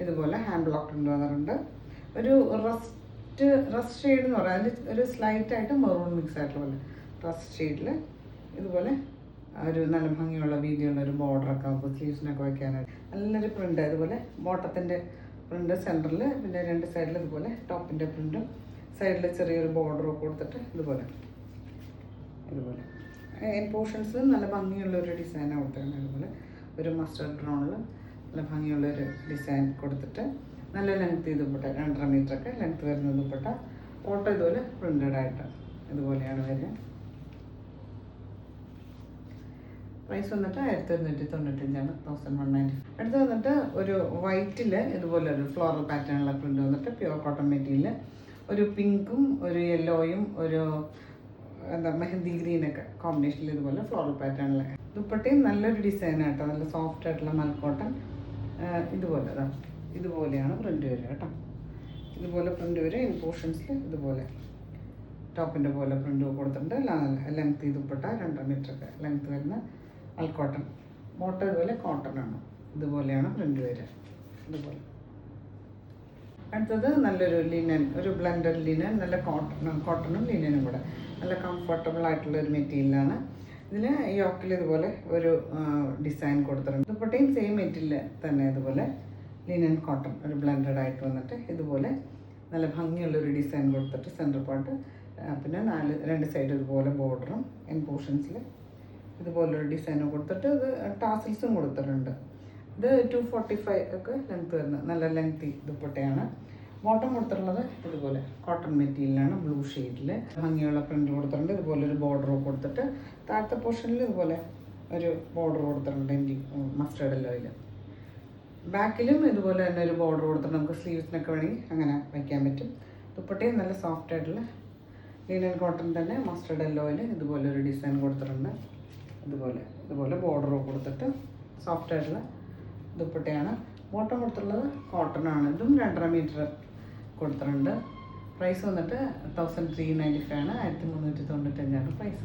ഇതുപോലെ hand block print വന്നിട്ടുണ്ട്. ഒരു റസ്റ്റ് ഷെയ്ഡ് എന്ന് പറയാം, അതിൽ ഒരു സ്ലൈറ്റായിട്ട് മെറൂൺ മിക്സ് ആയിട്ടുള്ള പോലെ റസ്റ്റ് ഷെയ്ഡിൽ ഇതുപോലെ ഒരു നല്ല ഭംഗിയുള്ള വീതിയുള്ള ഒരു ബോർഡറൊക്കെ ആകുമ്പോൾ സ്ലീവ്സിനൊക്കെ വയ്ക്കാനായിട്ട് നല്ലൊരു പ്രിൻ്റ്. അതുപോലെ ബോട്ടത്തിൻ്റെ പ്രിൻ്റ് സെൻറ്ററിൽ, പിന്നെ രണ്ട് സൈഡിൽ ഇതുപോലെ ടോപ്പിൻ്റെ പ്രിൻറ്റും സൈഡിൽ ചെറിയൊരു ബോർഡറൊക്കെ കൊടുത്തിട്ട് ഇതുപോലെ എൻ പോർഷൻസ് നല്ല ഭംഗിയുള്ളൊരു ഡിസൈനാണ് കൊടുത്തിട്ടുണ്ട്. അതുപോലെ ഒരു മസ്റ്റർഡ് ബ്രൗണിൽ നല്ല ഭംഗിയുള്ളൊരു ഡിസൈൻ കൊടുത്തിട്ട് നല്ല ലെങ്ത്ത് ദുപ്പട്ട 2.5 മീറ്ററൊക്കെ ലെങ്ത്ത് വരുന്ന ദുപ്പട്ട ഓട്ടോ ഇതുപോലെ പ്രിൻ്റഡ് ആയിട്ട് ഇതുപോലെയാണ് വരിക. പ്രൈസ് വന്നിട്ട് 1195 1190. അടുത്ത് വന്നിട്ട് ഒരു വൈറ്റിൽ ഇതുപോലെ ഒരു ഫ്ലോറൽ പാറ്റേണുള്ള പ്രിൻ്റ് വന്നിട്ട് പ്യുവർ കോട്ടൺ മെറ്റീരിയൽ, ഒരു പിങ്കും ഒരു യെല്ലോയും ഒരു മെഹന്തി ഗ്രീനൊക്കെ കോമ്പിനേഷനിൽ ഇതുപോലെ ഫ്ലോറൽ പാറ്റേണിൽ ദുപ്പട്ടയും നല്ലൊരു ഡിസൈനായിട്ടോ, നല്ല സോഫ്റ്റ് ആയിട്ടുള്ള മൽക്കോട്ടൺ ഇതുപോലെയാണ് പ്രിൻ്റ് വരിക കേട്ടോ. ഇതുപോലെ പ്രിൻ്റ് വരിക. ഇൻ പോർഷൻസിൽ ഇതുപോലെ ടോപ്പിൻ്റെ പോലെ പ്രിൻ്റ് കൊടുത്തിട്ടുണ്ട്. ലെങ്ത്ത് ദുപ്പട്ട 2.5 മീറ്ററൊക്കെ ലെങ്ത്ത് വരുന്ന മൽക്കോട്ടൺ, ബോട്ടം ഇതുപോലെ കോട്ടണാണ്. ഇതുപോലെയാണ് പ്രിൻ്റ് വരിക. ഇതുപോലെ അടുത്തത് നല്ലൊരു ലിനൻ, ഒരു ബ്ലെൻഡഡ് ലിനൻ, നല്ല കോട്ടണും ലിനനും കൂടെ നല്ല കംഫർട്ടബിൾ ആയിട്ടുള്ള ഒരു മെറ്റീരിയലാണ്. ഇതിന് യോക്കിൽ ഇതുപോലെ ഒരു ഡിസൈൻ കൊടുത്തിട്ടുണ്ട്. ദുപ്പട്ടയും സെയിം മെറ്റീരിയൽ തന്നെ ഇതുപോലെ ലിനൻ കോട്ടൺ ഒരു ബ്ലെൻഡഡ് ആയിട്ട് വന്നിട്ട് ഇതുപോലെ നല്ല ഭംഗിയുള്ളൊരു ഡിസൈൻ കൊടുത്തിട്ട് സെൻറ്റർ പാർട്ട്, പിന്നെ രണ്ട് സൈഡ് ഇതുപോലെ ബോർഡറും എൻ പോർഷൻസിൽ ഇതുപോലൊരു ഡിസൈനും കൊടുത്തിട്ട് ഇത് ടാസിൽസും കൊടുത്തിട്ടുണ്ട്. ഇത് 245 ഒക്കെ ലെങ്ത്ത് വരുന്നത് നല്ല ലെങ്ത്തി ദുപ്പട്ടയാണ്. ബോട്ടം കൊടുത്തിട്ടുള്ളത് ഇതുപോലെ കോട്ടൺ മെറ്റീരിയലാണ്, ബ്ലൂ ഷെയ്ഡിൽ ഭംഗിയുള്ള പ്രിൻ്റ് കൊടുത്തിട്ടുണ്ട്. ഇതുപോലെ ഒരു ബോർഡർ കൊടുത്തിട്ട് താഴത്തെ പോർഷനിൽ ഇതുപോലെ ഒരു ബോർഡർ കൊടുത്തിട്ടുണ്ട് മസ്റ്റേർഡ് യെല്ലോയിൽ. ബാക്കിലും ഇതുപോലെ തന്നെ ഒരു ബോർഡർ കൊടുത്തിട്ട് നമുക്ക് സ്ലീവ്സിനൊക്കെ വേണമെങ്കിൽ അങ്ങനെ വയ്ക്കാൻ പറ്റും. ദുപ്പട്ടയും നല്ല സോഫ്റ്റ് ആയിട്ടുള്ള ലിനൻ കോട്ടൺ തന്നെ മസ്റ്റേർഡ് യെല്ലോയിൽ ഇതുപോലെ ഒരു ഡിസൈൻ കൊടുത്തിട്ടുണ്ട്. ഇതുപോലെ ബോർഡർ കൊടുത്തിട്ട് സോഫ്റ്റ് ആയിട്ടുള്ള ദുപ്പട്ടയാണ്. ബോട്ടം കൊടുത്തിട്ടുള്ളത് കോട്ടണാണ്. ഇതും 2.5 മീറ്റർ കൊടുത്തിട്ടുണ്ട്. പ്രൈസ് വന്നിട്ട് 1395 ആണ്. 1395 പ്രൈസ്.